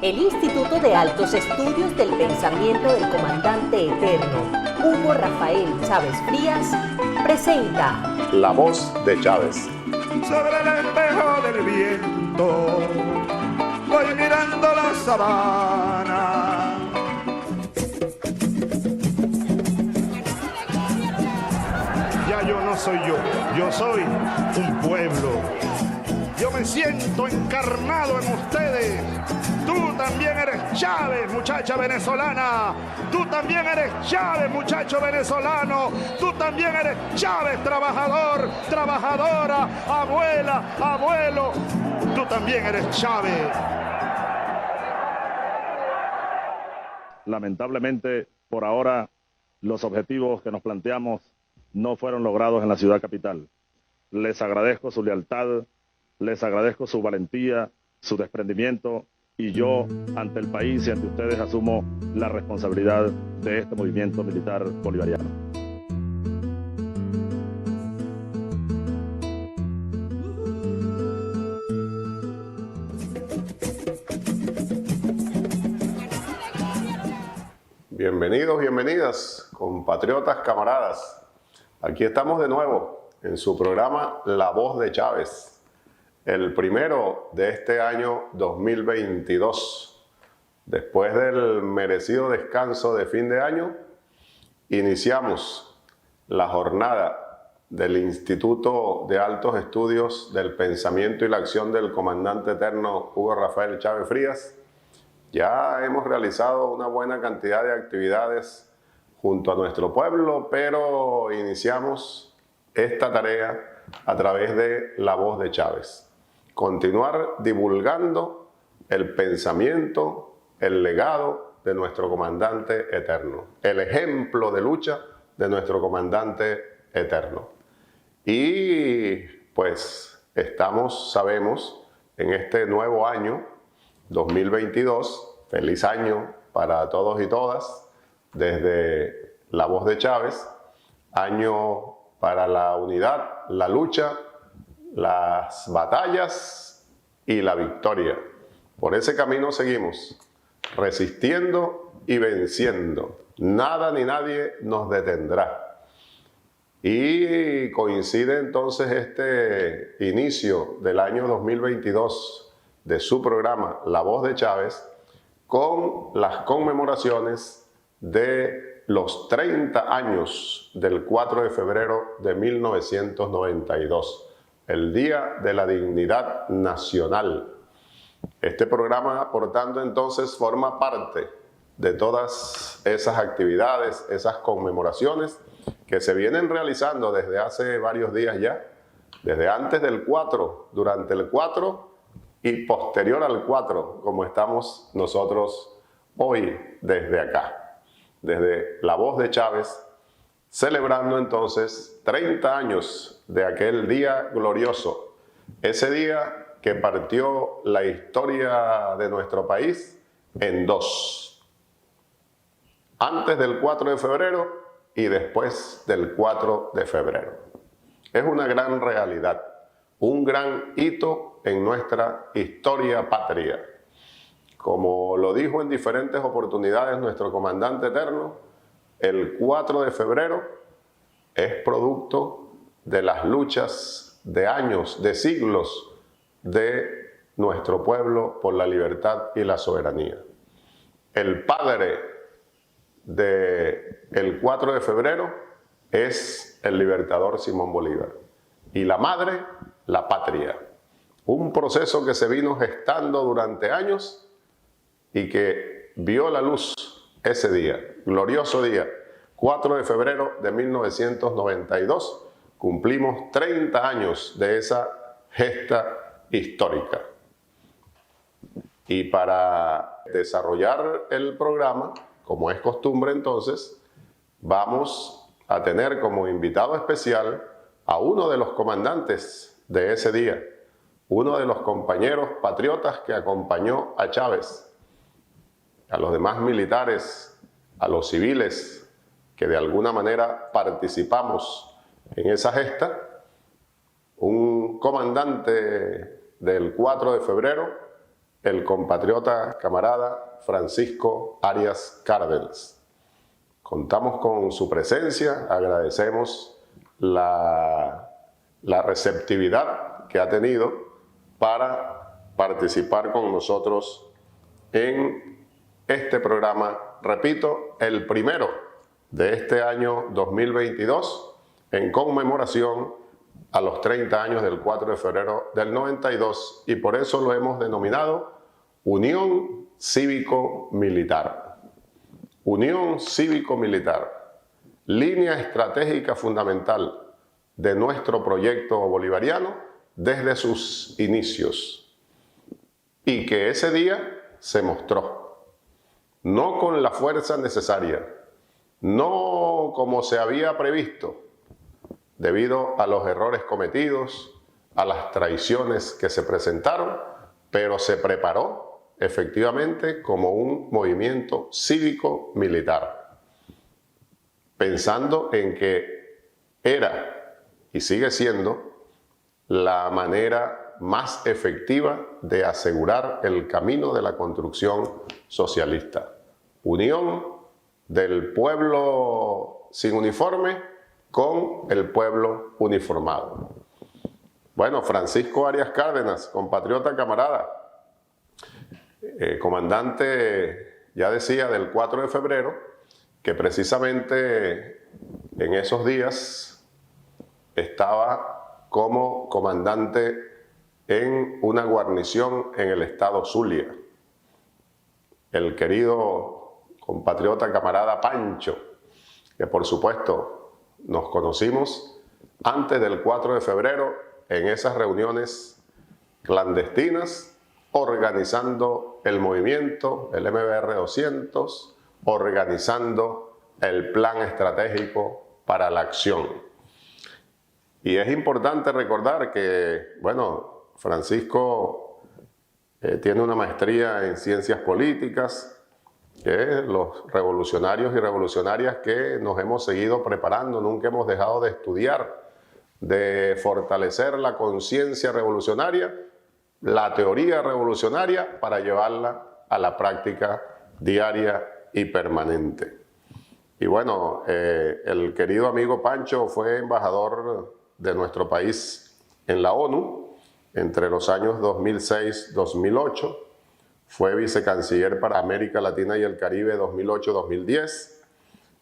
El Instituto de Altos Estudios del Pensamiento del Comandante Eterno, Hugo Rafael Chávez Frías, presenta La Voz de Chávez. Sobre el espejo del viento voy mirando la sabana. Ya yo no soy yo soy un pueblo. Yo me siento encarnado en ustedes. Tú también eres Chávez, muchacha venezolana. Tú también eres Chávez, muchacho venezolano. Tú también eres Chávez, trabajador, trabajadora, abuela, abuelo. Tú también eres Chávez. Lamentablemente, por ahora, los objetivos que nos planteamos no fueron logrados en la ciudad capital. Les agradezco su lealtad, les agradezco su valentía, su desprendimiento, y yo, ante el país y ante ustedes, asumo la responsabilidad de este movimiento militar bolivariano. Bienvenidos, bienvenidas, compatriotas, camaradas. Aquí estamos de nuevo en su programa La Voz de Chávez, el primero de este año 2022. Después del merecido descanso de fin de año, iniciamos la jornada del Instituto de Altos Estudios del Pensamiento y la Acción del Comandante Eterno Hugo Rafael Chávez Frías. Ya hemos realizado una buena cantidad de actividades junto a nuestro pueblo, pero iniciamos esta tarea a través de La Voz de Chávez. Continuar divulgando el pensamiento, el legado de nuestro comandante eterno, el ejemplo de lucha de nuestro comandante eterno. Y pues sabemos, en este nuevo año 2022, feliz año para todos y todas, desde La Voz de Chávez, año para la unidad, la lucha, las batallas y la victoria. Por ese camino seguimos, resistiendo y venciendo. Nada ni nadie nos detendrá. Y coincide entonces este inicio del año 2022 de su programa La Voz de Chávez con las conmemoraciones de los 30 años del 4 de febrero de 1992. El Día de la Dignidad Nacional. Este programa, por tanto, entonces forma parte de todas esas actividades, esas conmemoraciones que se vienen realizando desde hace varios días ya, desde antes del 4, durante el 4 y posterior al 4, como estamos nosotros hoy desde acá, desde La Voz de Chávez, celebrando entonces 30 años de aquel día glorioso, ese día que partió la historia de nuestro país en dos, antes del 4 de febrero y después del 4 de febrero. Es una gran realidad, un gran hito en nuestra historia patria. Como lo dijo en diferentes oportunidades nuestro comandante eterno, el 4 de febrero es producto de las luchas de años, de siglos de nuestro pueblo por la libertad y la soberanía. El padre del 4 de febrero es el libertador Simón Bolívar y la madre, la patria. Un proceso que se vino gestando durante años y que vio la luz ese día, glorioso día, 4 de febrero de 1992, cumplimos 30 años de esa gesta histórica. Y para desarrollar el programa, como es costumbre entonces, vamos a tener como invitado especial a uno de los comandantes de ese día, uno de los compañeros patriotas que acompañó a Chávez, a los demás militares, a los civiles que de alguna manera participamos en esa gesta. Un comandante del 4 de febrero el compatriota camarada Francisco Arias Cárdenas. Contamos con su presencia, agradecemos la receptividad que ha tenido para participar con nosotros en este programa, repito, el primero de este año 2022, en conmemoración a los 30 años del 4 de febrero del 92, y por eso lo hemos denominado Unión Cívico-Militar. Unión Cívico-Militar, línea estratégica fundamental de nuestro proyecto bolivariano desde sus inicios, y que ese día se mostró, no con la fuerza necesaria, no como se había previsto, debido a los errores cometidos, a las traiciones que se presentaron, pero se preparó efectivamente como un movimiento cívico-militar, pensando en que era y sigue siendo la manera más efectiva de asegurar el camino de la construcción socialista. Unión del pueblo sin uniforme con el pueblo uniformado. Bueno, Francisco Arias Cárdenas, compatriota camarada, comandante, ya decía, del 4 de febrero, que precisamente en esos días estaba como comandante en una guarnición en el estado Zulia. El querido compatriota camarada Pancho, que por supuesto nos conocimos antes del 4 de febrero en esas reuniones clandestinas, organizando el movimiento, el MBR 200, organizando el plan estratégico para la acción. Y es importante recordar que, bueno, Francisco tiene una maestría en ciencias políticas, que los revolucionarios y revolucionarias que nos hemos seguido preparando, nunca hemos dejado de estudiar, de fortalecer la conciencia revolucionaria, la teoría revolucionaria, para llevarla a la práctica diaria y permanente. Y bueno, el querido amigo Pancho fue embajador de nuestro país en la ONU entre los años 2006-2008, fue vicecanciller para América Latina y el Caribe 2008-2010,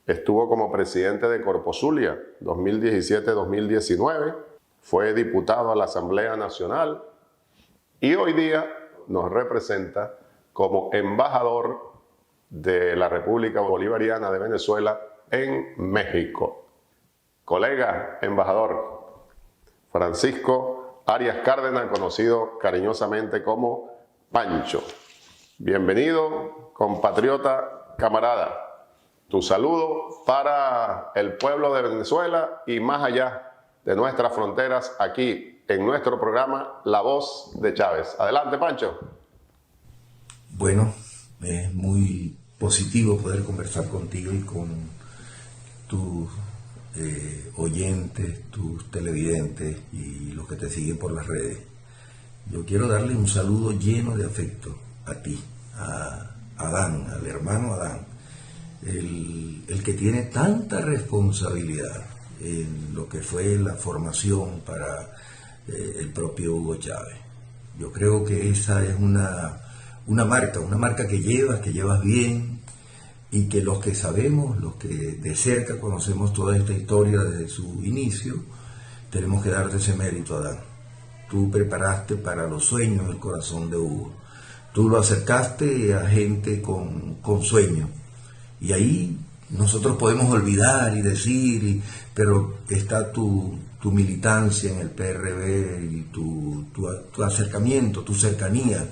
estuvo como presidente de Corpo Zulia 2017-2019, fue diputado a la Asamblea Nacional y hoy día nos representa como embajador de la República Bolivariana de Venezuela en México. Colega embajador Francisco Arias Cárdenas, conocido cariñosamente como Pancho. Bienvenido, compatriota camarada. Tu saludo para el pueblo de Venezuela y más allá de nuestras fronteras, aquí en nuestro programa La Voz de Chávez. Adelante, Pancho. Bueno, es muy positivo poder conversar contigo y con tus oyentes, tus televidentes y los que te siguen por las redes. Yo quiero darle un saludo lleno de afecto a ti, a Adán, al hermano Adán, el que tiene tanta responsabilidad en lo que fue la formación para el propio Hugo Chávez. Yo creo que esa es una marca que llevas bien, y que los que sabemos, los que de cerca conocemos toda esta historia desde su inicio, tenemos que darte ese mérito, Adán. Tú preparaste para los sueños el corazón de Hugo. Tú lo acercaste a gente con sueños. Y ahí nosotros podemos olvidar y decir, pero está tu militancia en el PRB y tu acercamiento, tu cercanía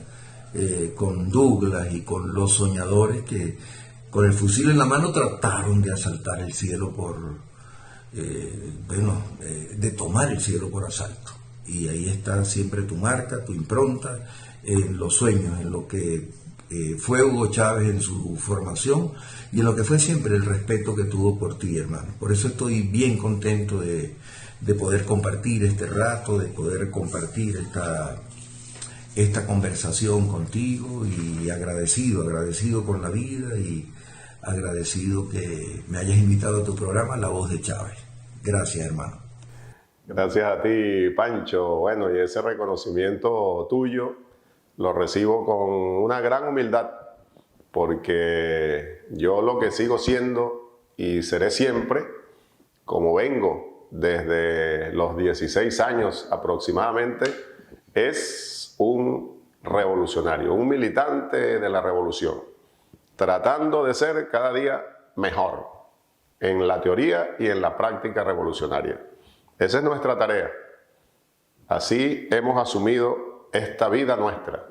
con Douglas y con los soñadores que con el fusil en la mano trataron de asaltar el cielo de tomar el cielo por asalto. Y ahí está siempre tu marca, tu impronta, en los sueños, en lo que fue Hugo Chávez en su formación y en lo que fue siempre el respeto que tuvo por ti, hermano. Por eso estoy bien contento de poder compartir este rato, de poder compartir esta conversación contigo y agradecido con la vida y agradecido que me hayas invitado a tu programa La Voz de Chávez. Gracias, hermano. Gracias a ti, Pancho. Bueno, y ese reconocimiento tuyo lo recibo con una gran humildad, porque yo lo que sigo siendo y seré siempre, como vengo desde los 16 años aproximadamente, es un revolucionario, un militante de la revolución, tratando de ser cada día mejor en la teoría y en la práctica revolucionaria. Esa es nuestra tarea. Así hemos asumido esta vida nuestra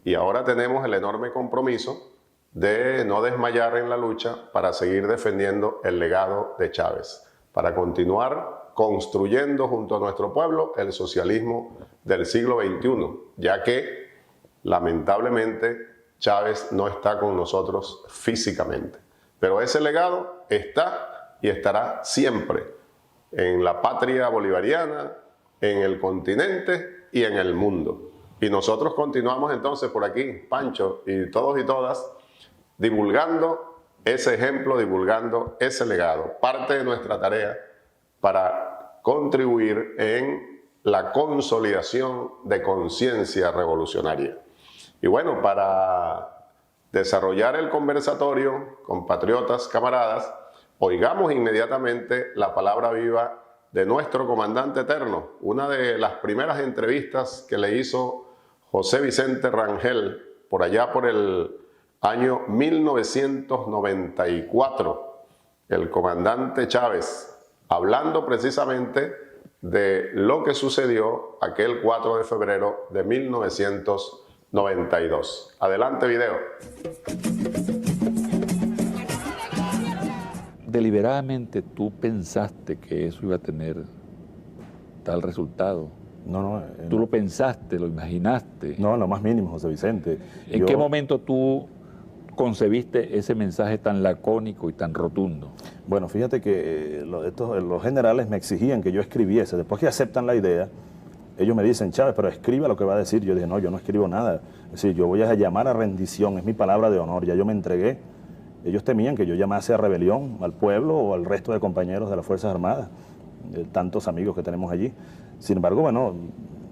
y ahora tenemos el enorme compromiso de no desmayar en la lucha para seguir defendiendo el legado de Chávez, para continuar construyendo junto a nuestro pueblo el socialismo del siglo XXI, ya que lamentablemente Chávez no está con nosotros físicamente. Pero ese legado está y estará siempre en la patria bolivariana, en el continente y en el mundo. Y nosotros continuamos entonces por aquí, Pancho y todos y todas, divulgando ese ejemplo, divulgando ese legado. Parte de nuestra tarea para contribuir en la consolidación de conciencia revolucionaria. Y bueno, para desarrollar el conversatorio, compatriotas, camaradas, oigamos inmediatamente la palabra viva de nuestro comandante eterno, una de las primeras entrevistas que le hizo José Vicente Rangel por allá por el año 1994, el comandante Chávez, hablando precisamente de lo que sucedió aquel 4 de febrero de 1992. Adelante, video. ¿Deliberadamente tú pensaste que eso iba a tener tal resultado? No. ¿Tú lo pensaste, lo imaginaste? No, en lo más mínimo, José Vicente. ¿En qué momento tú concebiste ese mensaje tan lacónico y tan rotundo? Bueno, fíjate que los generales me exigían que yo escribiese. Después que aceptan la idea, ellos me dicen, Chávez, pero escriba lo que va a decir. Yo dije, no, yo no escribo nada. Es decir, yo voy a llamar a rendición, es mi palabra de honor, ya yo me entregué. Ellos temían que yo llamase a rebelión al pueblo o al resto de compañeros de las Fuerzas Armadas, tantos amigos que tenemos allí. Sin embargo, bueno,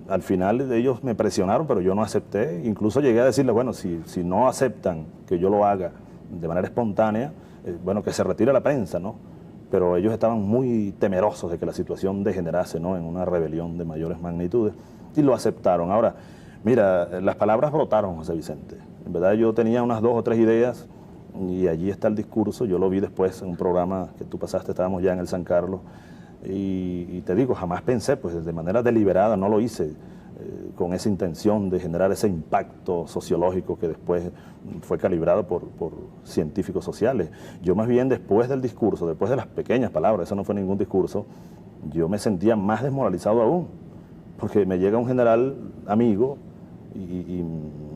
al final ellos me presionaron, pero yo no acepté. Incluso llegué a decirles, bueno, si no aceptan que yo lo haga de manera espontánea, bueno, que se retire la prensa, ¿no? Pero ellos estaban muy temerosos de que la situación degenerase, ¿no?, en una rebelión de mayores magnitudes, y lo aceptaron. Ahora, mira, las palabras brotaron, José Vicente. En verdad yo tenía unas 2 o 3 ideas, y allí está el discurso. Yo lo vi después en un programa que tú pasaste, estábamos ya en el San Carlos, y te digo, jamás pensé, pues de manera deliberada, no lo hice con esa intención de generar ese impacto sociológico que después fue calibrado por científicos sociales. Yo más bien después del discurso, después de las pequeñas palabras, eso no fue ningún discurso, yo me sentía más desmoralizado aún, porque me llega un general amigo y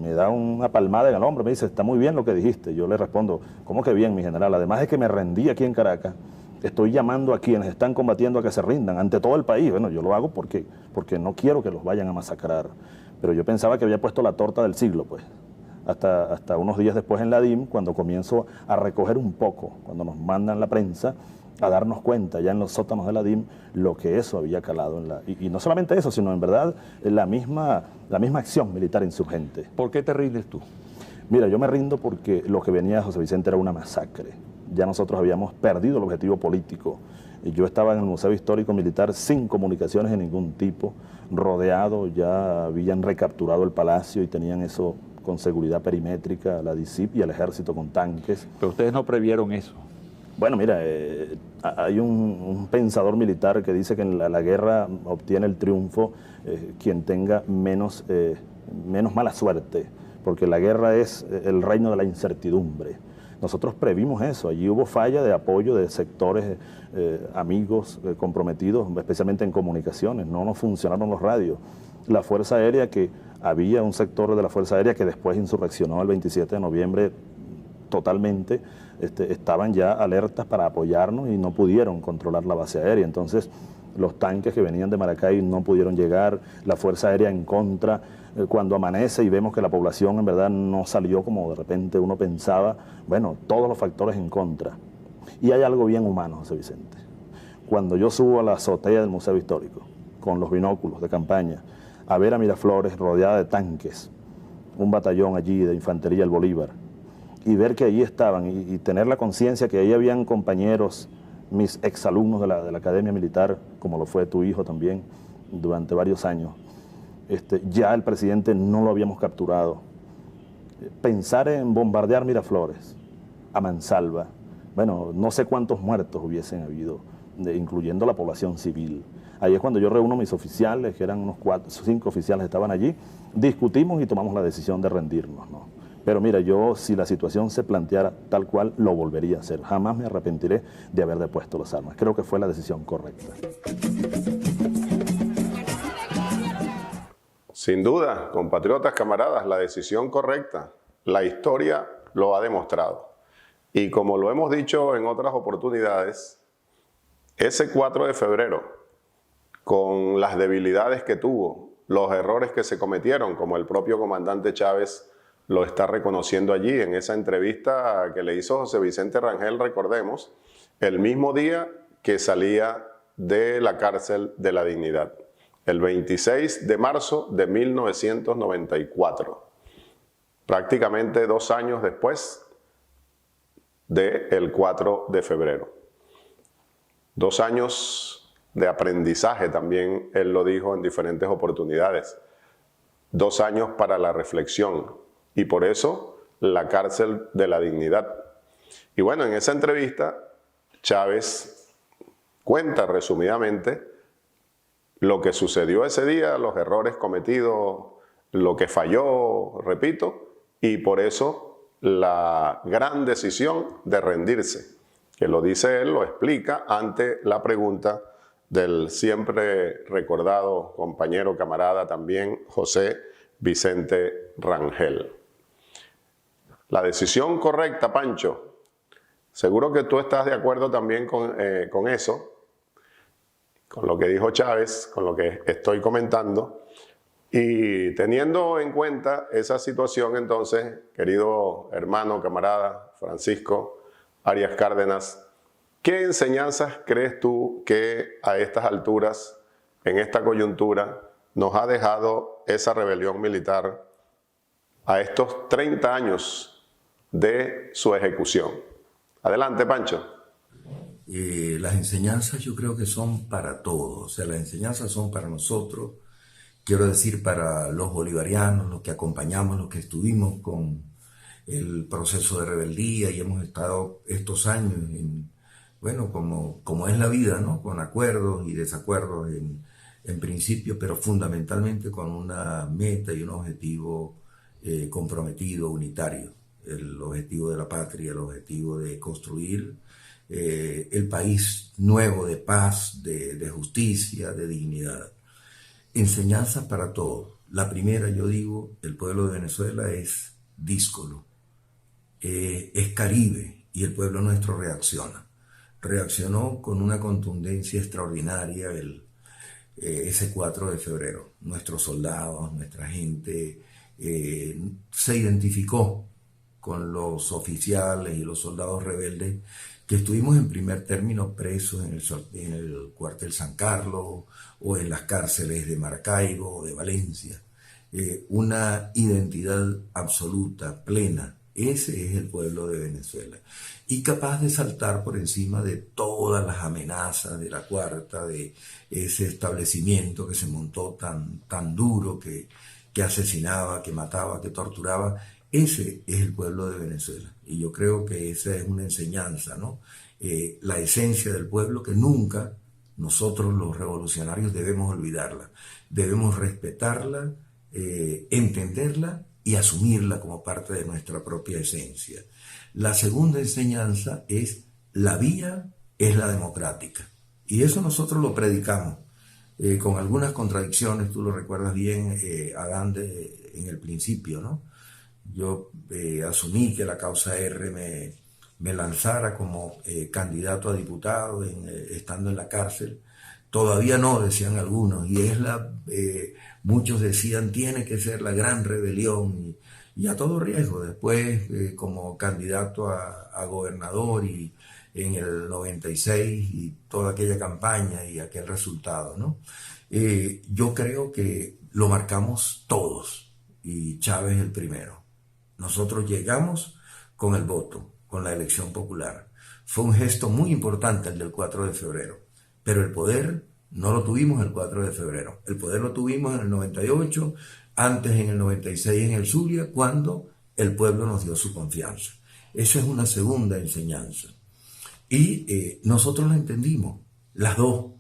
me da una palmada en el hombro, me dice, está muy bien lo que dijiste. Yo le respondo, ¿cómo que bien, mi general? Además de que me rendí aquí en Caracas, estoy llamando a quienes están combatiendo a que se rindan ante todo el país. Bueno, yo lo hago porque no quiero que los vayan a masacrar. Pero yo pensaba que había puesto la torta del siglo, pues. Hasta unos días después en la DIM, cuando comienzo a recoger un poco, cuando nos mandan la prensa, a darnos cuenta ya en los sótanos de la DIM lo que eso había calado. Y no solamente eso, sino en verdad la misma acción militar insurgente. ¿Por qué te rindes tú? Mira, yo me rindo porque lo que venía, José Vicente, era una masacre. Ya nosotros habíamos perdido el objetivo político. Yo estaba en el Museo Histórico Militar sin comunicaciones de ningún tipo, rodeado, ya habían recapturado el palacio y tenían eso con seguridad perimétrica, la DICIP y el ejército con tanques. Pero ustedes no previeron eso. Bueno, mira, hay un pensador militar que dice que en la guerra obtiene el triunfo quien tenga menos mala suerte, porque la guerra es el reino de la incertidumbre. Nosotros previmos eso, allí hubo falla de apoyo de sectores amigos comprometidos, especialmente en comunicaciones, no nos funcionaron los radios. La Fuerza Aérea, que había un sector de la Fuerza Aérea que después insurreccionó el 27 de noviembre totalmente, estaban ya alertas para apoyarnos y no pudieron controlar la base aérea. Entonces, los tanques que venían de Maracay no pudieron llegar, la Fuerza Aérea en contra. Cuando amanece y vemos que la población en verdad no salió como de repente uno pensaba, bueno, todos los factores en contra. Y hay algo bien humano, José Vicente. Cuando yo subo a la azotea del Museo Histórico, con los binóculos de campaña, a ver a Miraflores rodeada de tanques, un batallón allí de infantería del Bolívar, y ver que allí estaban, y tener la conciencia que ahí habían compañeros, mis exalumnos de la Academia Militar, como lo fue tu hijo también, durante varios años. Ya el presidente no lo habíamos capturado. Pensar en bombardear Miraflores a mansalva, bueno, no sé cuántos muertos hubiesen habido, incluyendo la población civil. Ahí es cuando yo reúno a mis oficiales, que eran unos 4 o 5 oficiales que estaban allí, discutimos y tomamos la decisión de rendirnos, ¿no? Pero mira, yo si la situación se planteara tal cual, lo volvería a hacer. Jamás me arrepentiré de haber depuesto las armas. Creo que fue la decisión correcta. Sin duda, compatriotas, camaradas, la decisión correcta. La historia lo ha demostrado. Y como lo hemos dicho en otras oportunidades, ese 4 de febrero, con las debilidades que tuvo, los errores que se cometieron, como el propio comandante Chávez lo está reconociendo allí en esa entrevista que le hizo José Vicente Rangel, recordemos, el mismo día que salía de la cárcel de la Dignidad, el 26 de marzo de 1994, prácticamente 2 años después del 4 de febrero. 2 años de aprendizaje, también él lo dijo en diferentes oportunidades. 2 años para la reflexión, y por eso la cárcel de la Dignidad. Y bueno, en esa entrevista Chávez cuenta resumidamente lo que sucedió ese día, los errores cometidos, lo que falló, repito, y por eso la gran decisión de rendirse, que lo dice él, lo explica ante la pregunta del siempre recordado compañero, camarada también, José Vicente Rangel. La decisión correcta, Pancho, seguro que tú estás de acuerdo también con eso, con lo que dijo Chávez, con lo que estoy comentando, y teniendo en cuenta esa situación, entonces, querido hermano, camarada Francisco Arias Cárdenas, ¿qué enseñanzas crees tú que a estas alturas, en esta coyuntura, nos ha dejado esa rebelión militar a estos 30 años de su ejecución? Adelante, Pancho. Las enseñanzas yo creo que son para todos, o sea, las enseñanzas son para nosotros, quiero decir, para los bolivarianos, los que acompañamos, los que estuvimos con el proceso de rebeldía y hemos estado estos años en, bueno, como es la vida, ¿no? Con acuerdos y desacuerdos en principio, pero fundamentalmente con una meta y un objetivo comprometido, unitario, el objetivo de la patria, el objetivo de construir el país nuevo de paz, de justicia, de dignidad. Enseñanzas para todos. La primera, yo digo, el pueblo de Venezuela es díscolo, es Caribe, y el pueblo nuestro reacciona. Reaccionó con una contundencia extraordinaria ese 4 de febrero. Nuestros soldados, nuestra gente se identificó con los oficiales y los soldados rebeldes que estuvimos en primer término presos en el cuartel San Carlos o en las cárceles de Maracaibo o de Valencia. Una identidad absoluta, plena. Ese es el pueblo de Venezuela. Y capaz de saltar por encima de todas las amenazas de la Cuarta, de ese establecimiento que se montó tan duro, que asesinaba, que mataba, que torturaba. Ese es el pueblo de Venezuela. Y yo creo que esa es una enseñanza, ¿no? La esencia del pueblo que nunca nosotros los revolucionarios debemos olvidarla. Debemos respetarla, entenderla y asumirla como parte de nuestra propia esencia. La segunda enseñanza es: la vía es la democrática. Y eso nosotros lo predicamos, con algunas contradicciones, tú lo recuerdas bien, Adán, en el principio, ¿no? Yo asumí que la causa R me lanzara como candidato a diputado estando en la cárcel, Todavía no, decían algunos, y muchos decían tiene que ser la gran rebelión, y a todo riesgo. Después, como candidato a gobernador y en el 96 y toda aquella campaña y aquel resultado, ¿no? Yo creo que lo marcamos todos, y Chávez el primero. Nosotros llegamos con el voto, con la elección popular. Fue un gesto muy importante el del 4 de febrero, pero el poder no lo tuvimos el 4 de febrero. El poder lo tuvimos en el 98, antes en el 96 en el Zulia, cuando el pueblo nos dio su confianza. Esa es una segunda enseñanza. Y nosotros la entendimos, las dos,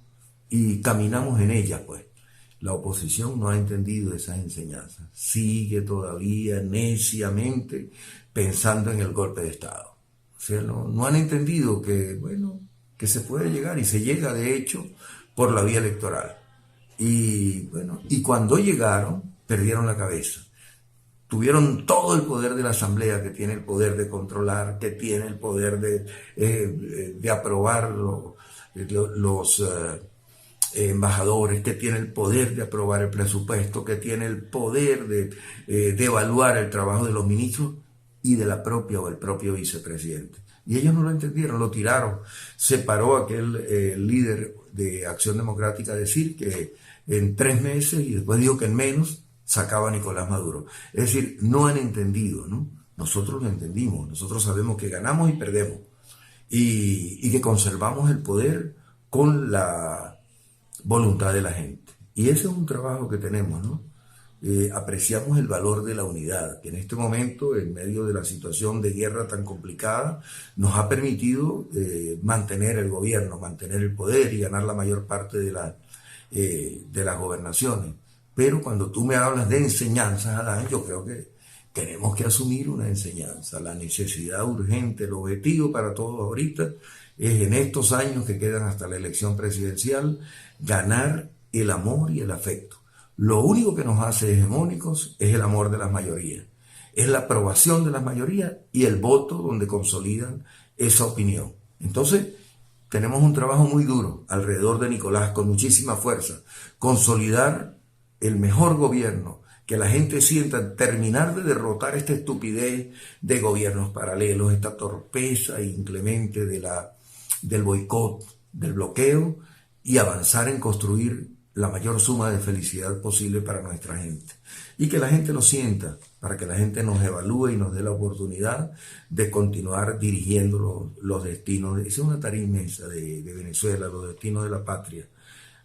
y caminamos en ellas, pues. La oposición no ha entendido esas enseñanzas. Sigue todavía neciamente pensando en el golpe de Estado. O sea, no han entendido que, bueno, que se puede llegar, y se llega, de hecho, por la vía electoral. Y, bueno, y cuando llegaron, perdieron la cabeza. Tuvieron todo el poder de la Asamblea, que tiene el poder de controlar, que tiene el poder de aprobar los embajadores, que tiene el poder de aprobar el presupuesto, que tiene el poder de evaluar el trabajo de los ministros y de la propia o el propio vicepresidente. Y ellos no lo entendieron, lo tiraron. Se paró aquel líder de Acción Democrática a decir que en 3 meses, y después dijo que en menos, sacaba a Nicolás Maduro. Es decir, no han entendido, ¿no? Nosotros lo entendimos, nosotros sabemos que ganamos y perdemos, y que conservamos el poder con la voluntad de la gente. Y ese es un trabajo que tenemos, ¿no? Apreciamos el valor de la unidad, que en este momento, en medio de la situación de guerra tan complicada, nos ha permitido mantener el gobierno, mantener el poder y ganar la mayor parte de las gobernaciones. Pero cuando tú me hablas de enseñanzas, Adán, yo creo que tenemos que asumir una enseñanza. La necesidad urgente, el objetivo para todos ahorita es, en estos años que quedan hasta la elección presidencial, ganar el amor y el afecto. Lo único que nos hace hegemónicos es el amor de las mayorías, es la aprobación de las mayorías y el voto donde consolidan esa opinión. Entonces, tenemos un trabajo muy duro alrededor de Nicolás, con muchísima fuerza, consolidar el mejor gobierno, que la gente sienta, terminar de derrotar esta estupidez de gobiernos paralelos, esta torpeza inclemente del boicot, del bloqueo, y avanzar en construir la mayor suma de felicidad posible para nuestra gente. Y que la gente lo sienta, para que la gente nos evalúe y nos dé la oportunidad de continuar dirigiendo los destinos. Esa es una tarea inmensa de Venezuela, los destinos de la patria.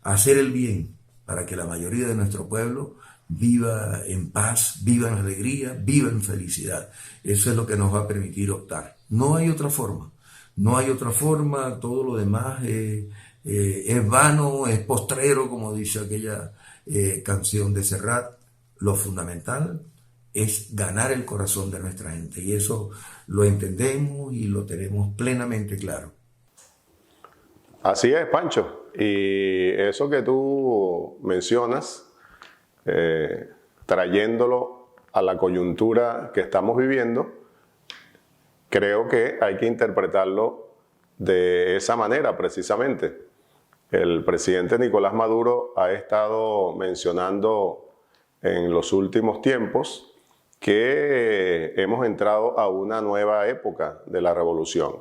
Hacer el bien para que la mayoría de nuestro pueblo viva en paz, viva en alegría, viva en felicidad. Eso es lo que nos va a permitir optar. No hay otra forma. No hay otra forma. Todo lo demás es vano, es postrero, como dice aquella canción de Serrat. Lo fundamental es ganar el corazón de nuestra gente, y eso lo entendemos y lo tenemos plenamente claro. Así es, Pancho. Y eso que tú mencionas, trayéndolo a la coyuntura que estamos viviendo, creo que hay que interpretarlo de esa manera precisamente. El presidente Nicolás Maduro ha estado mencionando en los últimos tiempos que hemos entrado a una nueva época de la revolución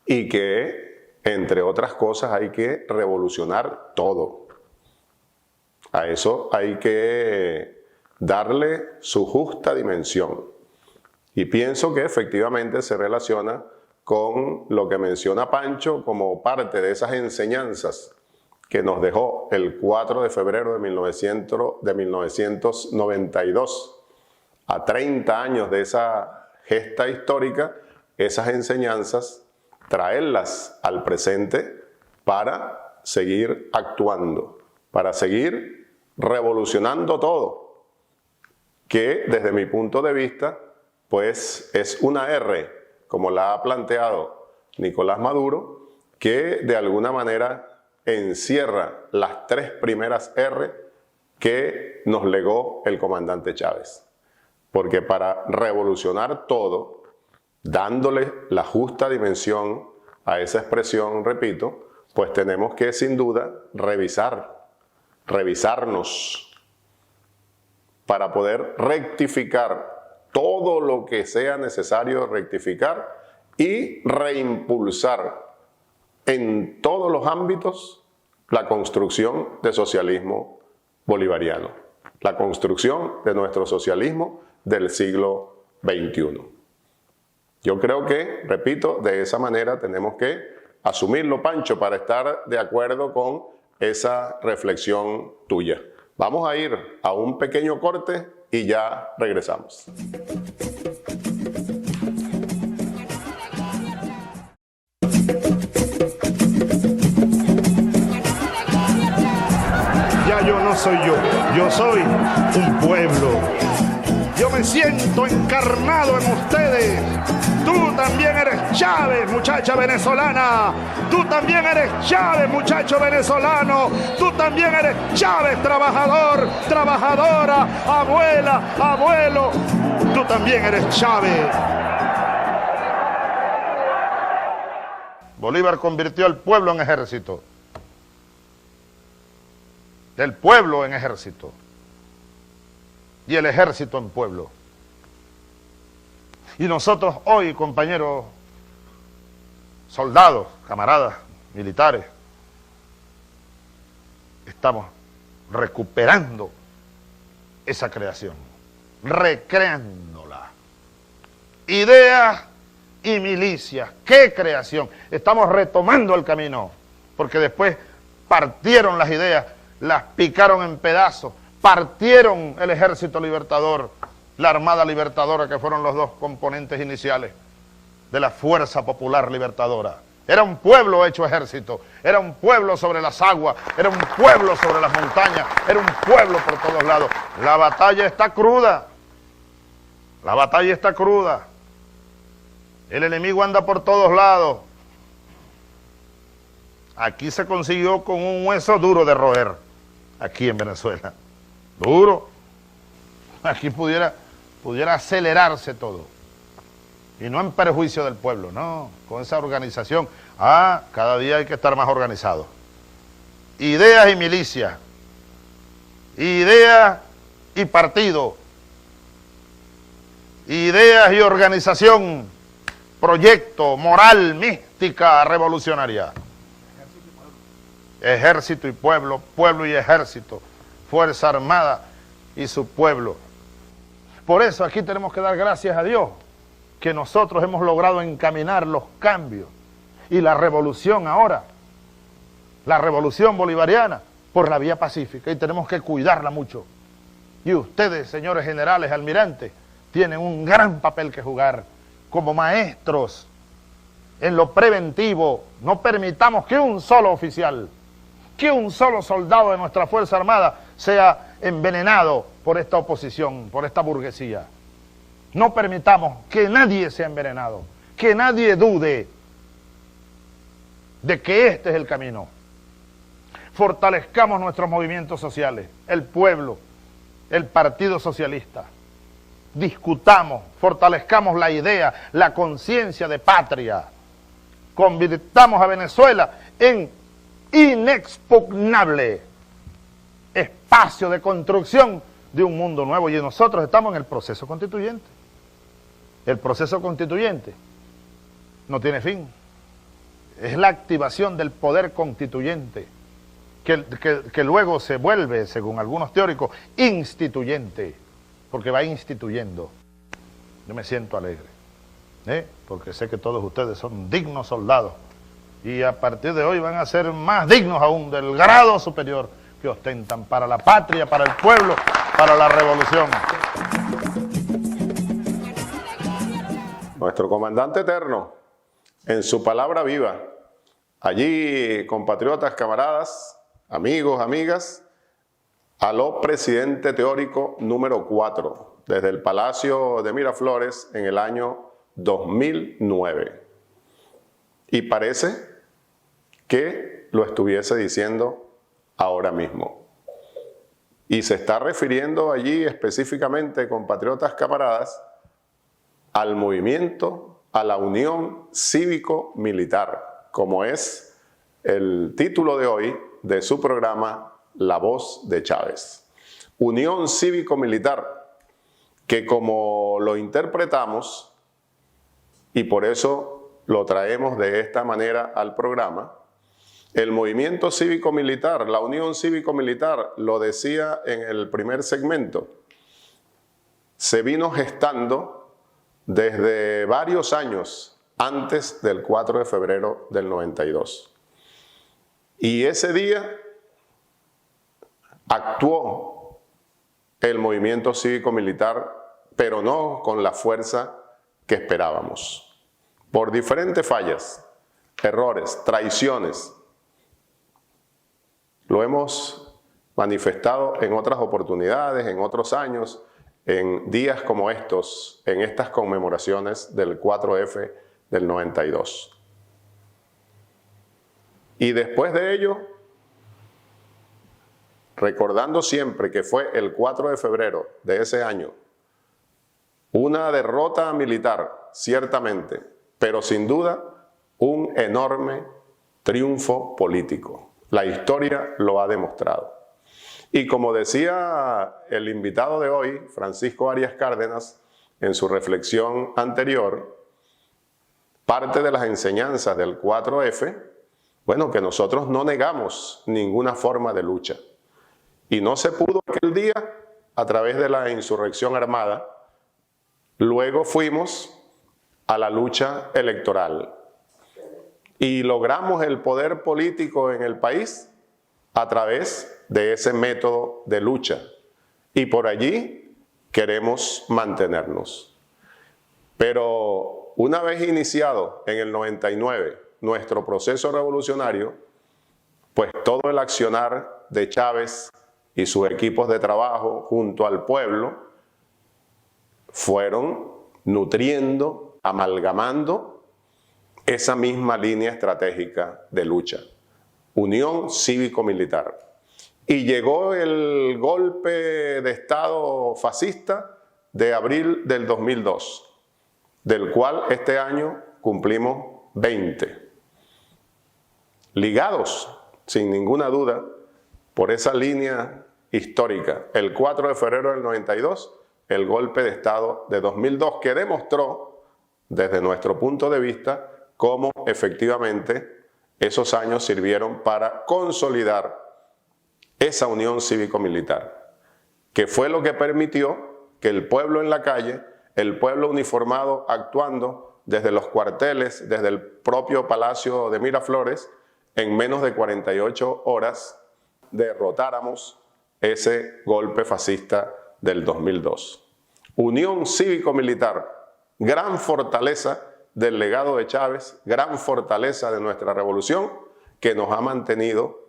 y que, entre otras cosas, hay que revolucionar todo. A eso hay que darle su justa dimensión. Y pienso que efectivamente se relaciona con lo que menciona Pancho como parte de esas enseñanzas que nos dejó el 4 de febrero de 1992. A 30 años de esa gesta histórica, esas enseñanzas, traerlas al presente para seguir actuando, para seguir revolucionando todo, que desde mi punto de vista, pues es una R, como la ha planteado Nicolás Maduro, que de alguna manera encierra las 3 primeras R que nos legó el comandante Chávez. Porque para revolucionar todo, dándole la justa dimensión a esa expresión, repito, pues tenemos que sin duda revisarnos para poder rectificar todo lo que sea necesario rectificar y reimpulsar en todos los ámbitos la construcción de socialismo bolivariano, la construcción de nuestro socialismo del siglo XXI. Yo creo que, repito, de esa manera tenemos que asumirlo, Pancho, para estar de acuerdo con esa reflexión tuya. Vamos a ir a un pequeño corte y ya regresamos. Ya yo no soy yo soy un pueblo. Yo me siento encarnado en ustedes. Tú también eres Chávez, muchacha venezolana. Tú también eres Chávez, muchacho venezolano. Tú también eres Chávez, trabajador, trabajadora, abuela, abuelo. Tú también eres Chávez. Bolívar convirtió al pueblo en ejército. El pueblo en ejército. Y el ejército en pueblo. Y nosotros hoy, compañeros, soldados, camaradas, militares, estamos recuperando esa creación, recreándola. Ideas y milicias, ¡qué creación! Estamos retomando el camino, porque después partieron las ideas, las picaron en pedazos, partieron el ejército libertador, la Armada Libertadora, que fueron los dos componentes iniciales de la Fuerza Popular Libertadora. Era un pueblo hecho ejército, era un pueblo sobre las aguas, era un pueblo sobre las montañas, era un pueblo por todos lados. La batalla está cruda, la batalla está cruda. El enemigo anda por todos lados. Aquí se consiguió con un hueso duro de roer, aquí en Venezuela. Duro. Aquí pudiera acelerarse todo. Y no en perjuicio del pueblo, no. Con esa organización. Cada día hay que estar más organizado. Ideas y milicias. Ideas y partido. Ideas y organización. Proyecto, moral, mística, revolucionaria. Ejército y pueblo, pueblo y ejército. Fuerza Armada y su pueblo. Por eso aquí tenemos que dar gracias a Dios que nosotros hemos logrado encaminar los cambios y la revolución ahora, la revolución bolivariana, por la vía pacífica, y tenemos que cuidarla mucho. Y ustedes, señores generales, almirantes, tienen un gran papel que jugar como maestros en lo preventivo. No permitamos que un solo oficial, que un solo soldado de nuestra Fuerza Armada sea envenenado por esta oposición, por esta burguesía. No permitamos que nadie sea envenenado, que nadie dude de que este es el camino. Fortalezcamos nuestros movimientos sociales, el pueblo, el Partido Socialista. Discutamos, fortalezcamos la idea, la conciencia de patria. Convirtamos a Venezuela en inexpugnable espacio de construcción de un mundo nuevo, y nosotros estamos en el proceso constituyente. El proceso constituyente no tiene fin. Es la activación del poder constituyente que luego se vuelve, según algunos teóricos, instituyente, porque va instituyendo. Yo me siento alegre, porque sé que todos ustedes son dignos soldados, y a partir de hoy van a ser más dignos aún del grado superior que ostentan para la patria, para el pueblo, para la revolución. Nuestro comandante eterno, en su palabra viva, allí, compatriotas, camaradas, amigos, amigas, aló presidente teórico número 4, desde el Palacio de Miraflores en el año 2009. Y parece que lo estuviese diciendo ahora mismo. Y se está refiriendo allí específicamente, compatriotas, camaradas, al movimiento, a la unión cívico-militar, como es el título de hoy de su programa La Voz de Chávez. Unión Cívico-Militar, que como lo interpretamos, y por eso lo traemos de esta manera al programa, el movimiento cívico-militar, la unión cívico-militar, lo decía en el primer segmento, se vino gestando desde varios años antes del 4 de febrero del 92. Y ese día actuó el movimiento cívico-militar, pero no con la fuerza que esperábamos. Por diferentes fallas, errores, traiciones. Lo hemos manifestado en otras oportunidades, en otros años, en días como estos, en estas conmemoraciones del 4F del 92. Y después de ello, recordando siempre que fue el 4 de febrero de ese año, una derrota militar, ciertamente, pero sin duda un enorme triunfo político. La historia lo ha demostrado. Y como decía el invitado de hoy, Francisco Arias Cárdenas, en su reflexión anterior, parte de las enseñanzas del 4F, bueno, que nosotros no negamos ninguna forma de lucha. Y no se pudo aquel día a través de la insurrección armada. Luego fuimos a la lucha electoral y logramos el poder político en el país a través de ese método de lucha. Y por allí queremos mantenernos. Pero una vez iniciado en el 99 nuestro proceso revolucionario, pues todo el accionar de Chávez y sus equipos de trabajo junto al pueblo fueron nutriendo, amalgamando esa misma línea estratégica de lucha, unión cívico-militar. Y llegó el golpe de Estado fascista de abril del 2002, del cual este año cumplimos 20. Ligados, sin ninguna duda, por esa línea histórica, el 4 de febrero del 92, el golpe de Estado de 2002, que demostró, desde nuestro punto de vista, cómo efectivamente esos años sirvieron para consolidar esa unión cívico-militar, que fue lo que permitió que el pueblo en la calle, el pueblo uniformado actuando desde los cuarteles, desde el propio Palacio de Miraflores, en menos de 48 horas derrotáramos ese golpe fascista del 2002. Unión cívico-militar, gran fortaleza del legado de Chávez, gran fortaleza de nuestra revolución, que nos ha mantenido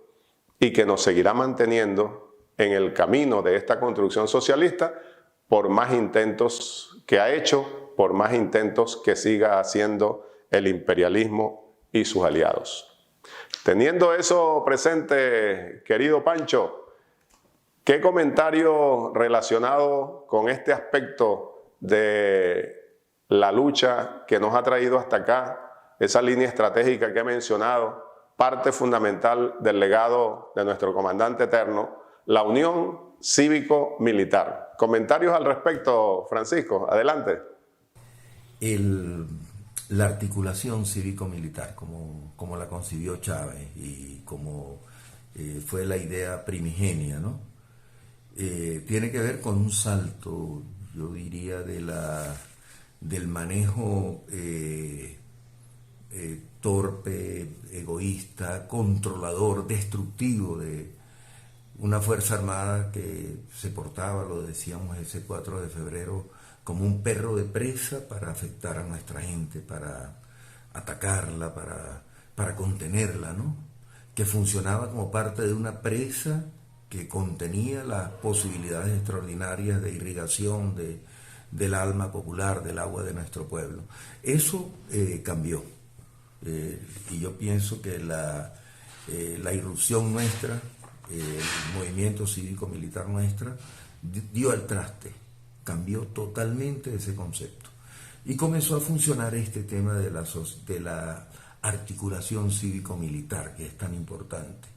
y que nos seguirá manteniendo en el camino de esta construcción socialista, por más intentos que ha hecho, por más intentos que siga haciendo el imperialismo y sus aliados. Teniendo eso presente, querido Pancho, ¿qué comentario relacionado con este aspecto de la lucha que nos ha traído hasta acá, esa línea estratégica que he mencionado, parte fundamental del legado de nuestro comandante eterno, la unión cívico-militar? Comentarios al respecto, Francisco, adelante. La articulación cívico-militar, como la concibió Chávez y como fue la idea primigenia, ¿no? Tiene que ver con un salto, yo diría, del manejo torpe, egoísta, controlador, destructivo de una Fuerza Armada que se portaba, lo decíamos ese 4 de febrero, como un perro de presa para afectar a nuestra gente, para atacarla, para contenerla, ¿no? Que funcionaba como parte de una presa que contenía las posibilidades extraordinarias de irrigación del alma popular, del agua de nuestro pueblo. Eso cambió. Y yo pienso que la irrupción nuestra, el movimiento cívico-militar nuestra, dio al traste, cambió totalmente ese concepto. Y comenzó a funcionar este tema de la articulación cívico-militar, que es tan importante.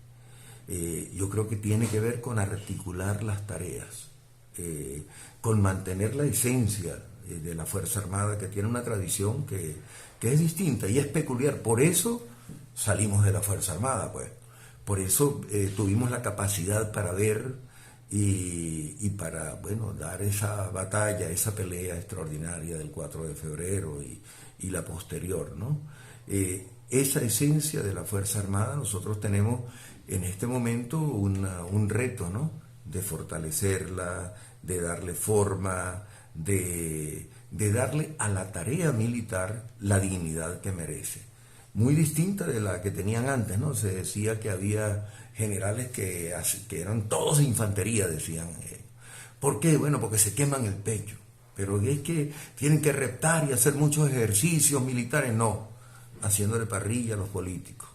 Yo creo que tiene que ver con articular las tareas, con mantener la esencia de la Fuerza Armada, que tiene una tradición que es distinta y es peculiar. Por eso salimos de la Fuerza Armada, pues. Por eso tuvimos la capacidad para ver y para, bueno, dar esa batalla, esa pelea extraordinaria del 4 de febrero y la posterior, ¿no? Esa esencia de la Fuerza Armada nosotros tenemos en este momento un reto, ¿no? De fortalecerla, de darle forma, de darle a la tarea militar la dignidad que merece. Muy distinta de la que tenían antes, ¿no? Se decía que había generales que eran todos de infantería, decían. ¿Por qué? Bueno, porque se queman el pecho. Pero es que tienen que reptar y hacer muchos ejercicios militares. No, haciéndole parrilla a los políticos,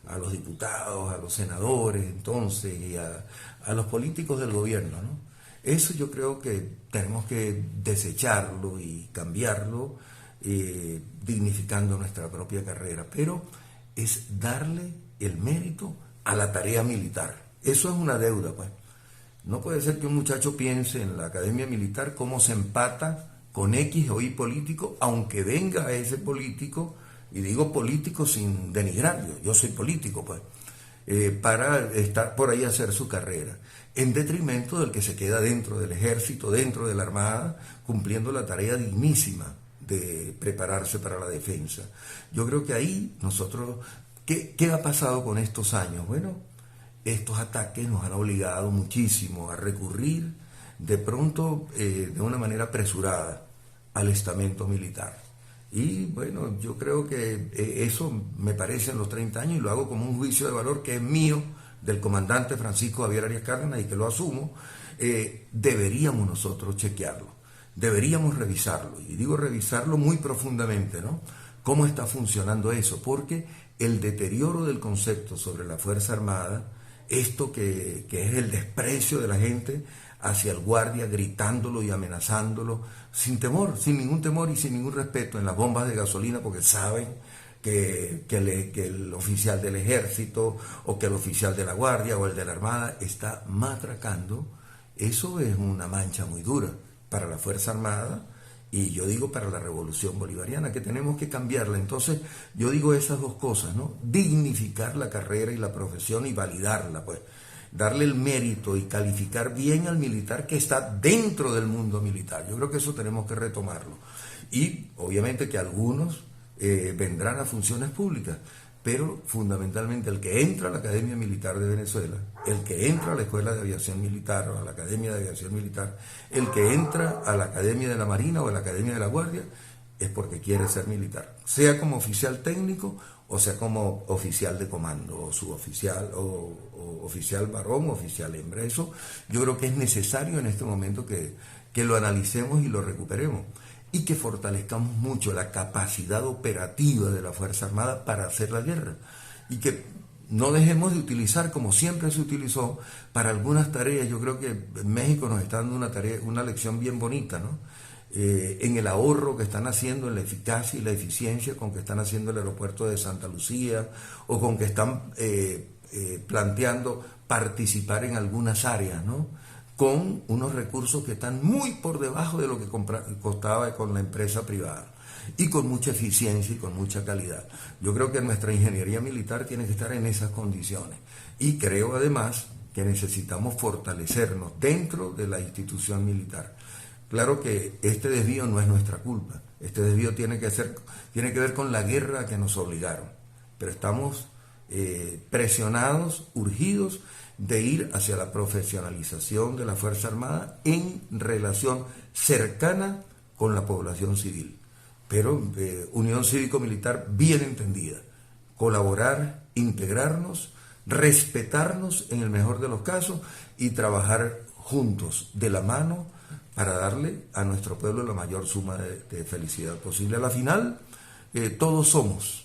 a los diputados, a los senadores, entonces, y a los políticos del gobierno, ¿no? Eso yo creo que tenemos que desecharlo y cambiarlo, dignificando nuestra propia carrera, pero es darle el mérito a la tarea militar. Eso es una deuda, pues. No puede ser que un muchacho piense en la academia militar cómo se empata con X o Y político, aunque venga a ese político, y digo político sin denigrarlo, yo soy político, pues, para estar por ahí a hacer su carrera, en detrimento del que se queda dentro del ejército, dentro de la armada, cumpliendo la tarea dignísima de prepararse para la defensa. Yo creo que ahí nosotros, ¿qué ha pasado con estos años? Bueno, estos ataques nos han obligado muchísimo a recurrir de pronto de una manera apresurada al estamento militar. Y bueno, yo creo que eso me parece en los 30 años, y lo hago como un juicio de valor que es mío, del comandante Francisco Javier Arias Cárdenas, y que lo asumo. Deberíamos nosotros chequearlo, deberíamos revisarlo, y digo revisarlo muy profundamente, ¿no? ¿Cómo está funcionando eso? Porque el deterioro del concepto sobre la Fuerza Armada, esto que es el desprecio de la gente hacia el guardia, gritándolo y amenazándolo, sin temor, sin ningún temor y sin ningún respeto, en las bombas de gasolina, porque saben que el oficial del ejército o que el oficial de la guardia o el de la armada está matracando. Eso es una mancha muy dura para la Fuerza Armada, y yo digo para la revolución bolivariana, que tenemos que cambiarla. Entonces yo digo esas dos cosas, ¿no? Dignificar la carrera y la profesión y validarla, pues, darle el mérito y calificar bien al militar que está dentro del mundo militar. Yo creo que eso tenemos que retomarlo. Y obviamente que algunos vendrán a funciones públicas, pero fundamentalmente el que entra a la Academia Militar de Venezuela, el que entra a la Escuela de Aviación Militar o a la Academia de Aviación Militar, el que entra a la Academia de la Marina o a la Academia de la Guardia, es porque quiere ser militar, sea como oficial técnico o sea como oficial de comando, o suboficial, o oficial varón, o oficial hembra. Eso yo creo que es necesario en este momento que lo analicemos y lo recuperemos, y que fortalezcamos mucho la capacidad operativa de la Fuerza Armada para hacer la guerra, y que no dejemos de utilizar, como siempre se utilizó, para algunas tareas. Yo creo que México nos está dando una lección bien bonita, ¿no? En el ahorro que están haciendo, en la eficacia y la eficiencia con que están haciendo el aeropuerto de Santa Lucía, o con que están planteando participar en algunas áreas, ¿no? Con unos recursos que están muy por debajo de lo que costaba con la empresa privada, y con mucha eficiencia y con mucha calidad. Yo creo que nuestra ingeniería militar tiene que estar en esas condiciones, y creo además que necesitamos fortalecernos dentro de la institución militar. Claro que este desvío no es nuestra culpa, este desvío tiene que ver con la guerra a que nos obligaron, pero estamos presionados, urgidos de ir hacia la profesionalización de la Fuerza Armada en relación cercana con la población civil, pero unión cívico-militar bien entendida, colaborar, integrarnos, respetarnos en el mejor de los casos, y trabajar juntos, de la mano, para darle a nuestro pueblo la mayor suma de felicidad posible. A la final, todos somos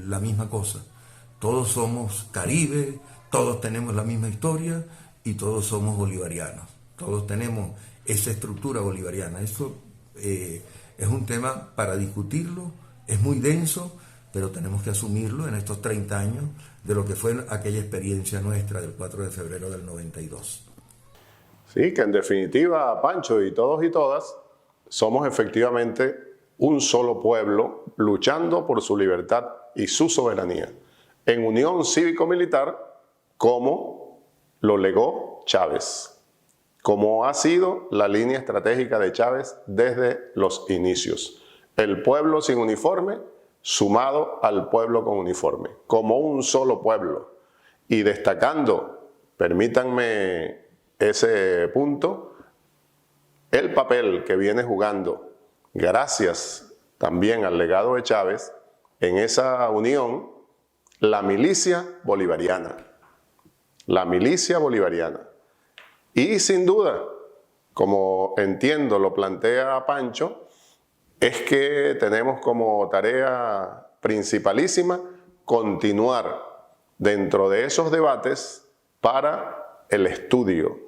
la misma cosa, todos somos Caribe, todos tenemos la misma historia, y todos somos bolivarianos, todos tenemos esa estructura bolivariana. Eso es un tema para discutirlo, es muy denso, pero tenemos que asumirlo en estos 30 años de lo que fue aquella experiencia nuestra del 4 de febrero del 92. Sí, que en definitiva, Pancho y todos y todas, somos efectivamente un solo pueblo luchando por su libertad y su soberanía, en unión cívico-militar, como lo legó Chávez, como ha sido la línea estratégica de Chávez desde los inicios. El pueblo sin uniforme sumado al pueblo con uniforme, como un solo pueblo. Y destacando, permítanme ese punto, el papel que viene jugando, gracias también al legado de Chávez, en esa unión, la milicia bolivariana. La milicia bolivariana. Y sin duda, como entiendo lo plantea Pancho, es que tenemos como tarea principalísima continuar dentro de esos debates para el estudio,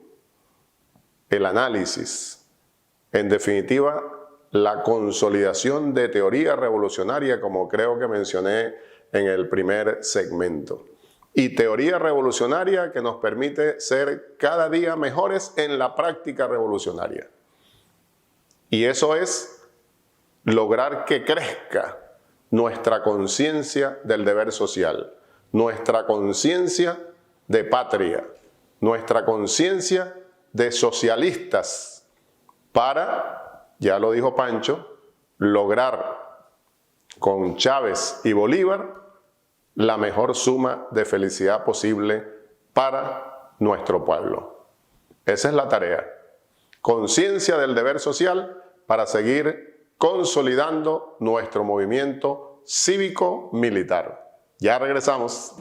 el análisis, en definitiva, la consolidación de teoría revolucionaria, como creo que mencioné en el primer segmento. Y teoría revolucionaria que nos permite ser cada día mejores en la práctica revolucionaria. Y eso es lograr que crezca nuestra conciencia del deber social, nuestra conciencia de patria, nuestra conciencia de socialistas, para, ya lo dijo Pancho, lograr con Chávez y Bolívar la mejor suma de felicidad posible para nuestro pueblo. Esa es la tarea. Conciencia del deber social para seguir consolidando nuestro movimiento cívico-militar. Ya regresamos.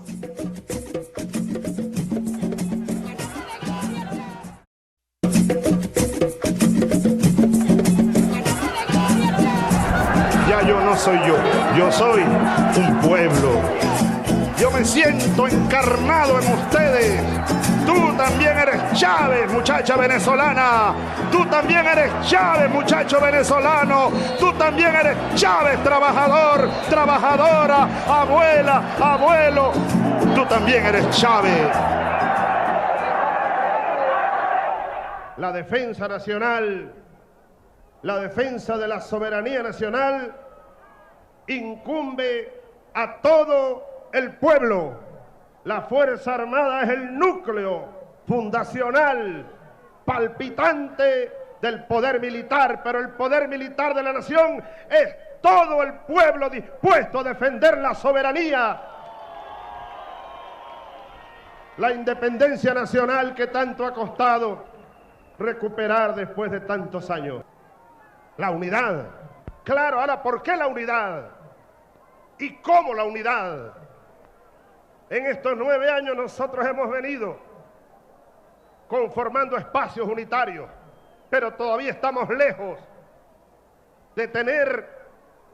Ya yo no soy yo soy un pueblo. Yo me siento encarnado en ustedes. Tú también eres Chávez, muchacha venezolana. Tú también eres Chávez, muchacho venezolano. Tú también eres Chávez, trabajador, trabajadora, abuela, abuelo. Tú también eres Chávez. La defensa nacional, la defensa de la soberanía nacional incumbe a todo el pueblo. La Fuerza Armada es el núcleo fundacional, palpitante del poder militar, pero el poder militar de la nación es todo el pueblo dispuesto a defender la soberanía, la independencia nacional que tanto ha costado recuperar después de tantos años. La unidad. Claro, ahora, ¿por qué la unidad? ¿Y cómo la unidad? En estos 9 años nosotros hemos venido conformando espacios unitarios, pero todavía estamos lejos de tener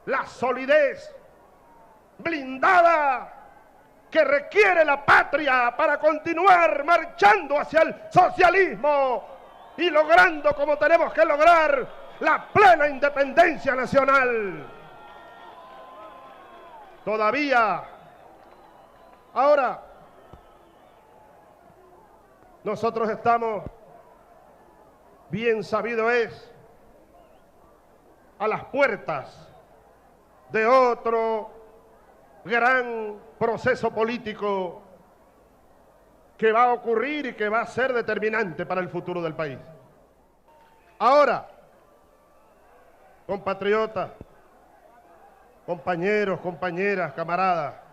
la solidez blindada que requiere la patria para continuar marchando hacia el socialismo y logrando, como tenemos que lograr, la plena independencia nacional. Todavía. Ahora, nosotros estamos, bien sabido es, a las puertas de otro gran proceso político que va a ocurrir y que va a ser determinante para el futuro del país. Ahora, compatriotas, compañeros, compañeras, camaradas,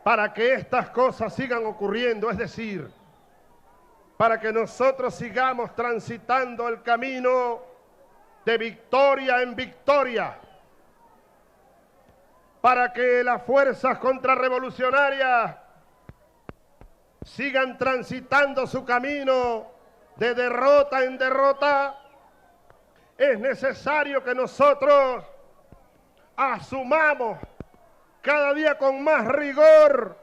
para que estas cosas sigan ocurriendo, es decir, para que nosotros sigamos transitando el camino de victoria en victoria, para que las fuerzas contrarrevolucionarias sigan transitando su camino de derrota en derrota, es necesario que nosotros asumamos cada día con más rigor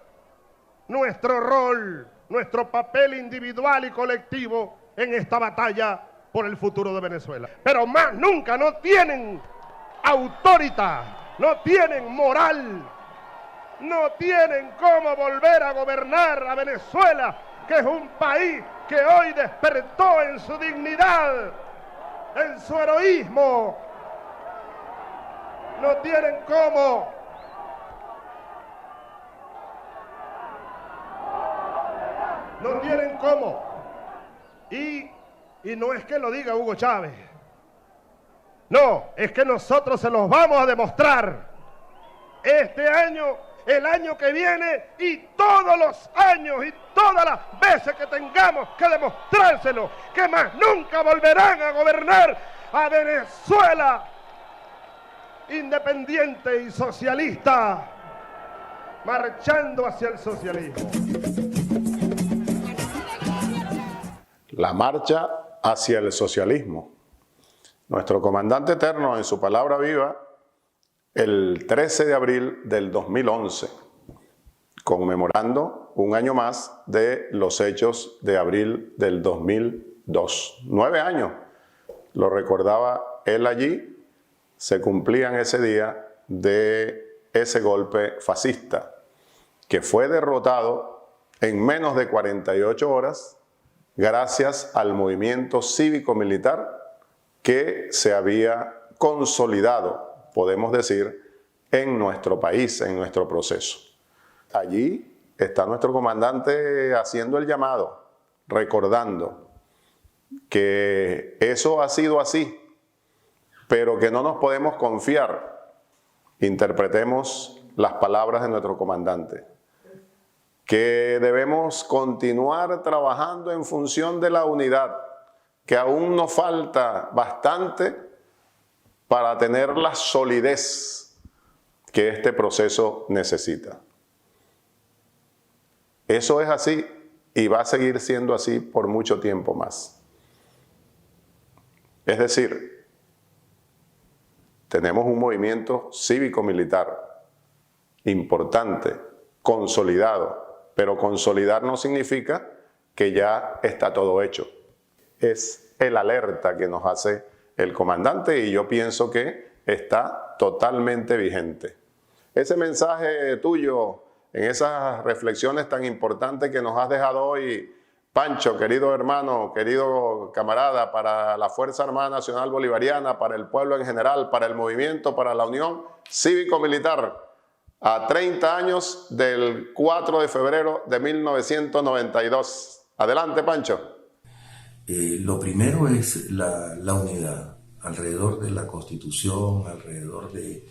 nuestro rol, nuestro papel individual y colectivo en esta batalla por el futuro de Venezuela. Pero más nunca no tienen autoridad no tienen moral, no tienen cómo volver a gobernar a Venezuela, que es un país que hoy despertó en su dignidad, en su heroísmo. No tienen cómo. No tienen cómo. Y no es que lo diga Hugo Chávez. No, es que nosotros se los vamos a demostrar. Este año, el año que viene y todos los años y todas las veces que tengamos que demostrárselo, que más nunca volverán a gobernar a Venezuela independiente y socialista, marchando hacia el socialismo. La marcha hacia el socialismo. Nuestro comandante eterno, en su palabra viva, el 13 de abril del 2011, conmemorando un año más de los hechos de abril del 2002. 9 años, lo recordaba él allí, se cumplían ese día de ese golpe fascista, que fue derrotado en menos de 48 horas gracias al movimiento cívico-militar que se había consolidado, podemos decir, en nuestro país, en nuestro proceso. Allí está nuestro comandante haciendo el llamado, recordando que eso ha sido así, pero que no nos podemos confiar. Interpretemos las palabras de nuestro comandante, que debemos continuar trabajando en función de la unidad, que aún nos falta bastante para tener la solidez que este proceso necesita. Eso es así y va a seguir siendo así por mucho tiempo más. Es decir, tenemos un movimiento cívico-militar importante, consolidado, pero consolidar no significa que ya está todo hecho. Es el alerta que nos hace el comandante y yo pienso que está totalmente vigente. Ese mensaje tuyo, en esas reflexiones tan importantes que nos has dejado hoy, Pancho, querido hermano, querido camarada, para la Fuerza Armada Nacional Bolivariana, para el pueblo en general, para el movimiento, para la Unión Cívico-Militar, a 30 años del 4 de febrero de 1992. Adelante, Pancho. Lo primero es la unidad alrededor de la Constitución, alrededor de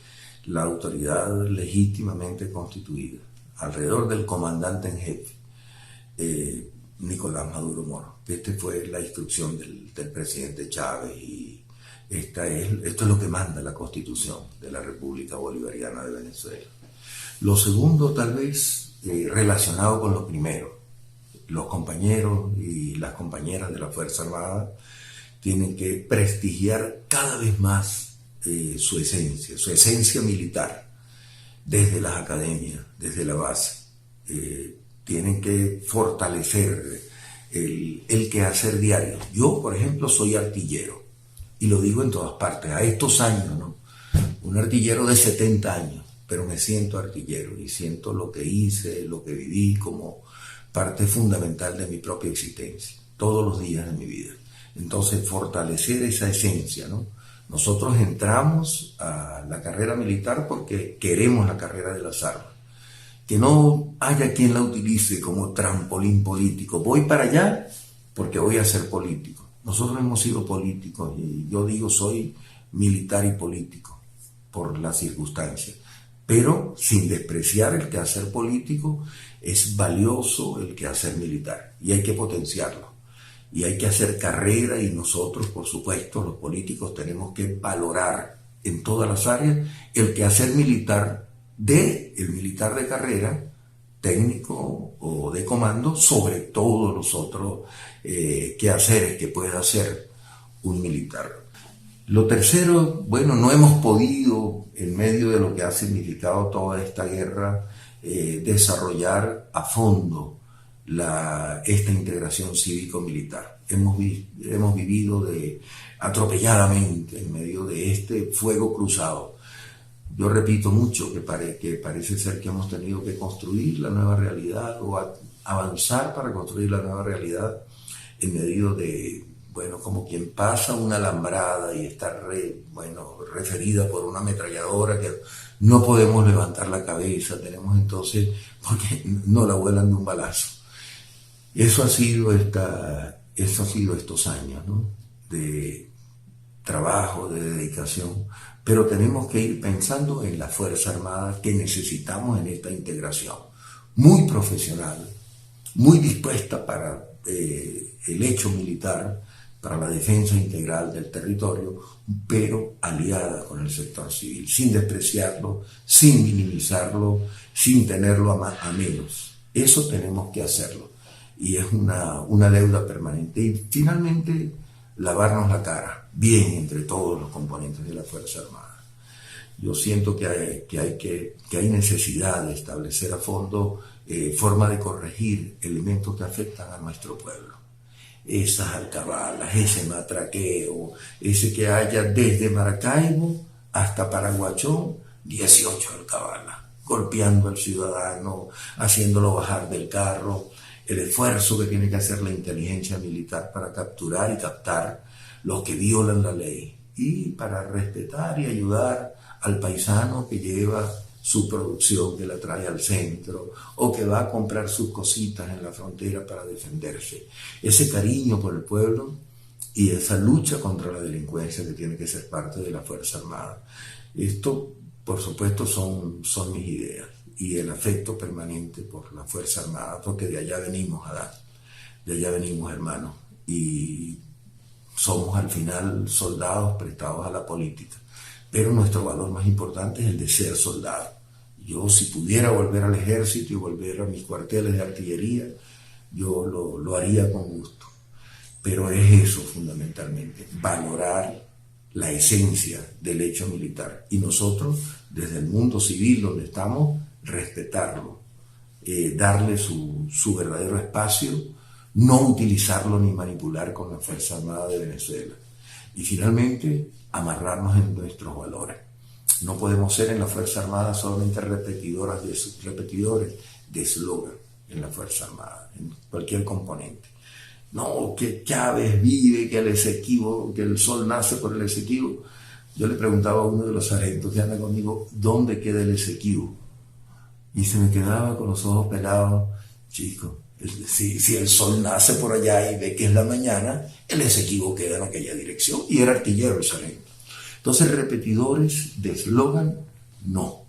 la autoridad legítimamente constituida, alrededor del comandante en jefe, Nicolás Maduro Moro. Esta fue la instrucción del presidente Chávez y esto es lo que manda la Constitución de la República Bolivariana de Venezuela. Lo segundo, tal vez, relacionado con lo primero, los compañeros y las compañeras de la Fuerza Armada tienen que prestigiar cada vez más su esencia militar, desde las academias, desde la base. Tienen que fortalecer el quehacer diario. Yo, por ejemplo, soy artillero, y lo digo en todas partes, a estos años, ¿no? Un artillero de 70 años, pero me siento artillero y siento lo que hice, lo que viví como parte fundamental de mi propia existencia, todos los días de mi vida. Entonces, fortalecer esa esencia, ¿no? Nosotros entramos a la carrera militar porque queremos la carrera de las armas. Que no haya quien la utilice como trampolín político. Voy para allá porque voy a ser político. Nosotros hemos sido políticos y yo digo soy militar y político por las circunstancias. Pero sin despreciar el quehacer político, es valioso el quehacer militar y hay que potenciarlo. Y hay que hacer carrera y nosotros, por supuesto, los políticos tenemos que valorar en todas las áreas el quehacer militar el militar de carrera, técnico o de comando, sobre todos los otros quehaceres que puede hacer un militar. Lo tercero, bueno, no hemos podido, en medio de lo que ha significado toda esta guerra, desarrollar a fondo esta integración cívico-militar. Hemos vivido atropelladamente en medio de este fuego cruzado. Yo repito mucho que parece ser que hemos tenido que construir la nueva realidad o avanzar para construir la nueva realidad en medio de, bueno, como quien pasa una alambrada y está referida por una ametralladora que no podemos levantar la cabeza, tenemos entonces, porque no la vuelan de un balazo. Eso ha sido estos años, ¿no? De trabajo, de dedicación, pero tenemos que ir pensando en la Fuerza Armada que necesitamos en esta integración, muy profesional, muy dispuesta para el hecho militar, para la defensa integral del territorio, pero aliada con el sector civil, sin despreciarlo, sin minimizarlo, sin tenerlo a menos. Eso tenemos que hacerlo y es una deuda permanente. Y finalmente, lavarnos la cara, bien entre todos los componentes de la Fuerza Armada. Yo siento que hay necesidad de establecer a fondo forma de corregir elementos que afectan a nuestro pueblo. Esas alcabalas, ese matraqueo, ese que haya desde Maracaibo hasta Paraguachón, 18 alcabalas, golpeando al ciudadano, haciéndolo bajar del carro, el esfuerzo que tiene que hacer la inteligencia militar para capturar y captar los que violan la ley y para respetar y ayudar al paisano que lleva su producción, que la trae al centro o que va a comprar sus cositas en la frontera para defenderse. Ese cariño por el pueblo y esa lucha contra la delincuencia que tiene que ser parte de la Fuerza Armada. Esto, por supuesto, son mis ideas y el afecto permanente por la Fuerza Armada, porque de allá venimos, Adán, de allá venimos, hermanos, y somos al final soldados prestados a la política, pero nuestro valor más importante es el de ser soldado. Yo, si pudiera volver al ejército y volver a mis cuarteles de artillería, yo lo haría con gusto, pero es eso fundamentalmente, valorar la esencia del hecho militar, y nosotros, desde el mundo civil donde estamos, respetarlo, darle su verdadero espacio, no utilizarlo ni manipular con la Fuerza Armada de Venezuela. Y finalmente, amarrarnos en nuestros valores. No podemos ser en la Fuerza Armada solamente repetidores de eslogan en la Fuerza Armada, en cualquier componente. No, que Chávez vive, que el Esequibo, que el sol nace por el Esequibo. Yo le preguntaba a uno de los sargentos que anda conmigo, ¿dónde queda el Esequibo? Y se me quedaba con los ojos pelados, chico, si el sol nace por allá y ve que es la mañana, el Esequibo queda en aquella dirección, y era artillero el sargento. Entonces, repetidores de eslogan, no.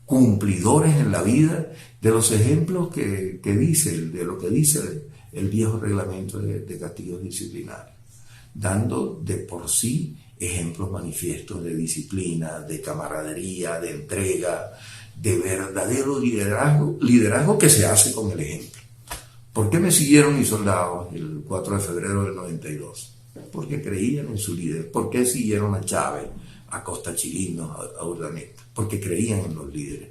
Cumplidores en la vida de los ejemplos de lo que dice el viejo reglamento de castigos disciplinarios, dando de por sí ejemplos manifiestos de disciplina, de camaradería, de entrega, de verdadero liderazgo que se hace con el ejemplo. ¿Por qué me siguieron mis soldados el 4 de febrero del 92? Porque creían en su líder. ¿Por qué siguieron a Chávez, a Costa Chilino, a Urdaneta? Porque creían en los líderes.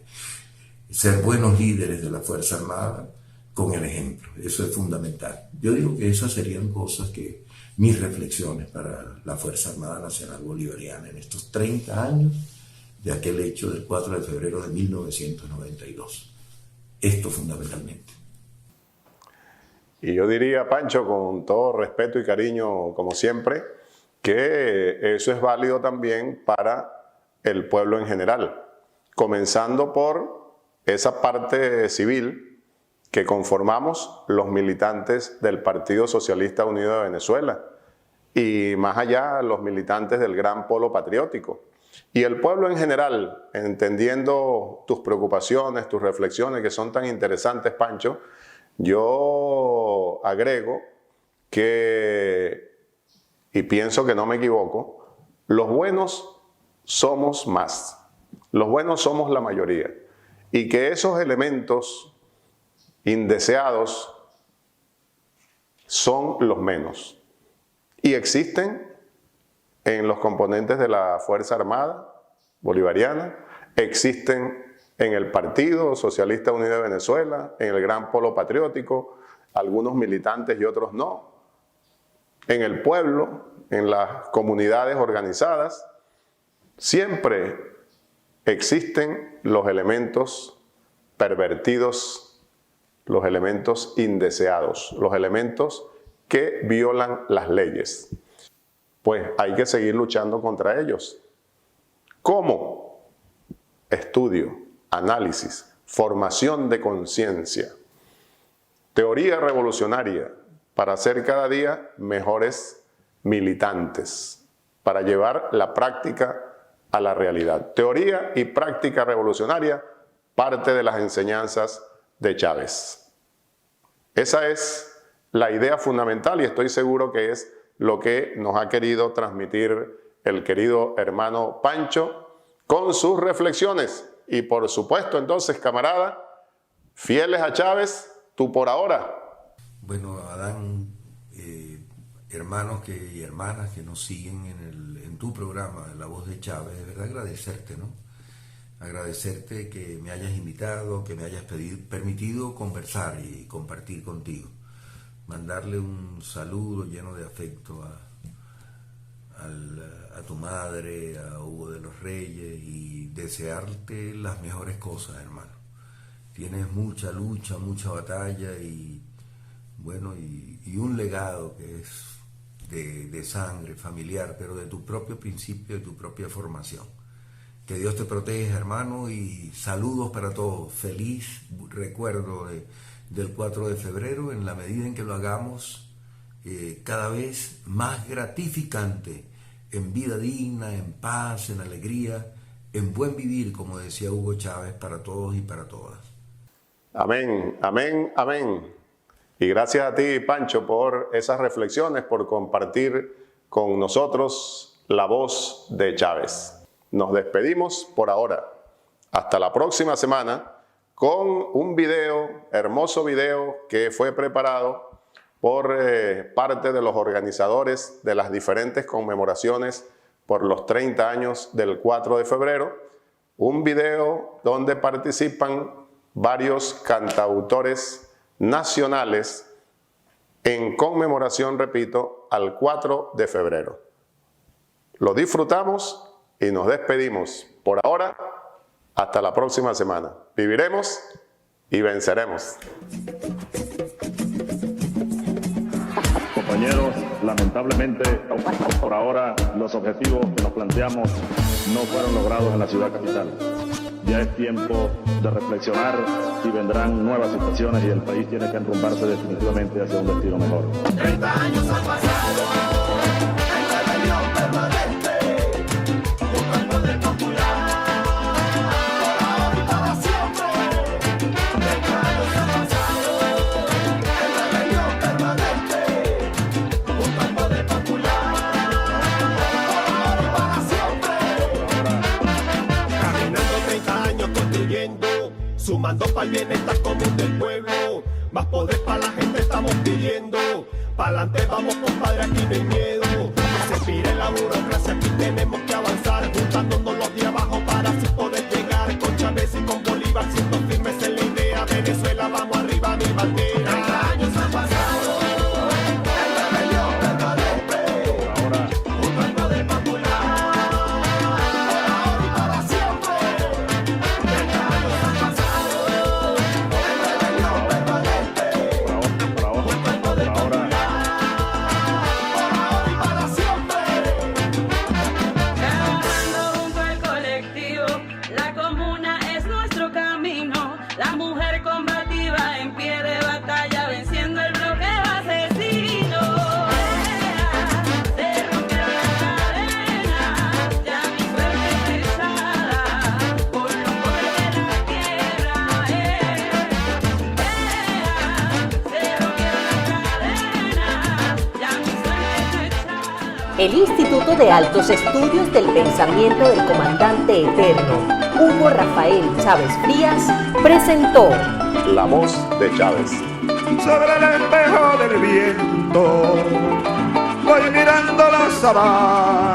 Ser buenos líderes de la Fuerza Armada con el ejemplo, eso es fundamental. Yo digo que esas serían mis reflexiones para la Fuerza Armada Nacional Bolivariana en estos 30 años de aquel hecho del 4 de febrero de 1992. Esto fundamentalmente. Y yo diría, Pancho, con todo respeto y cariño, como siempre, que eso es válido también para el pueblo en general, comenzando por esa parte civil que conformamos los militantes del Partido Socialista Unido de Venezuela y más allá los militantes del Gran Polo Patriótico. Y el pueblo en general, entendiendo tus preocupaciones, tus reflexiones que son tan interesantes, Pancho, yo agrego que, y pienso que no me equivoco, los buenos somos más, los buenos somos la mayoría, y que esos elementos indeseados son los menos, y existen en los componentes de la Fuerza Armada Bolivariana, existen en el Partido Socialista Unido de Venezuela, en el Gran Polo Patriótico, algunos militantes y otros no, en el pueblo, en las comunidades organizadas. Siempre existen los elementos pervertidos, los elementos indeseados, los elementos que violan las leyes. Pues hay que seguir luchando contra ellos. ¿Cómo? Estudio, análisis, formación de conciencia, teoría revolucionaria para ser cada día mejores militantes, para llevar la práctica a la realidad. Teoría y práctica revolucionaria, parte de las enseñanzas de Chávez. Esa es la idea fundamental y estoy seguro que es lo que nos ha querido transmitir el querido hermano Pancho con sus reflexiones. Y por supuesto, entonces, camarada, fieles a Chávez, tú por ahora. Bueno, Adán, hermanos y hermanas que nos siguen en tu programa, La Voz de Chávez, de verdad agradecerte, ¿no? Agradecerte que me hayas invitado, que me hayas permitido conversar y compartir contigo. Mandarle un saludo lleno de afecto a tu madre, a Hugo de los Reyes, y desearte las mejores cosas, hermano. Tienes mucha lucha, mucha batalla y bueno, y un legado que es de sangre familiar, pero de tu propio principio, de tu propia formación. Que Dios te proteja, hermano, y saludos para todos. Feliz recuerdo del 4 de febrero, en la medida en que lo hagamos cada vez más gratificante, en vida digna, en paz, en alegría, en buen vivir, como decía Hugo Chávez, para todos y para todas. Amén, amén, amén. Y gracias a ti, Pancho, por esas reflexiones, por compartir con nosotros la voz de Chávez. Nos despedimos por ahora. Hasta la próxima semana con un video, hermoso video que fue preparado por parte de los organizadores de las diferentes conmemoraciones por los 30 años del 4 de febrero. Un video donde participan varios cantautores nacionales en conmemoración, repito, al 4 de febrero. Lo disfrutamos y nos despedimos. Por ahora, hasta la próxima semana. Viviremos y venceremos. Compañeros, lamentablemente, por ahora, los objetivos que nos planteamos no fueron logrados en la ciudad capital. Ya es tiempo de reflexionar y vendrán nuevas situaciones y el país tiene que enrumbarse definitivamente hacia un destino mejor. 30 años han pasado, en la rebelión permanente, buscando del popular, ahora y para siempre. 30 años han pasado, en la rebelión permanente, buscando del popular, ahora y para siempre. Caminando 30 años construyendo, sumando para el bienestar común del pueblo. Más poder para la gente estamos pidiendo. Pa'lante vamos, compadre, aquí no hay miedo. Que se pire la burocracia, aquí tenemos que avanzar. Juntándonos los de abajo para así poder llegar. Con Chávez y con Bolívar, siendo firmes en la idea. Venezuela, vamos arriba, mi bandera. 30 años han pasado, en la rebelión permanente, Ahora, buscando del popular, ahora y para siempre. 30 años han pasado, en la rebelión permanente, por ahora, ahora y para siempre. Trabajando junto al colectivo, la comuna es nuestro camino. La mujer combativa en pie de batalla, venciendo el bloqueo asesino. Se rompieron las cadenas, ya mi suerte es echada por los poderes de la tierra. Se rompieron las cadenas, ya mi suerte es echada. El Instituto de Altos Estudios del Pensamiento del Comandante Eterno, Hugo Rafael Chávez Frías, presentó La Voz de Chávez. Sobre el espejo del viento voy mirando la sabana.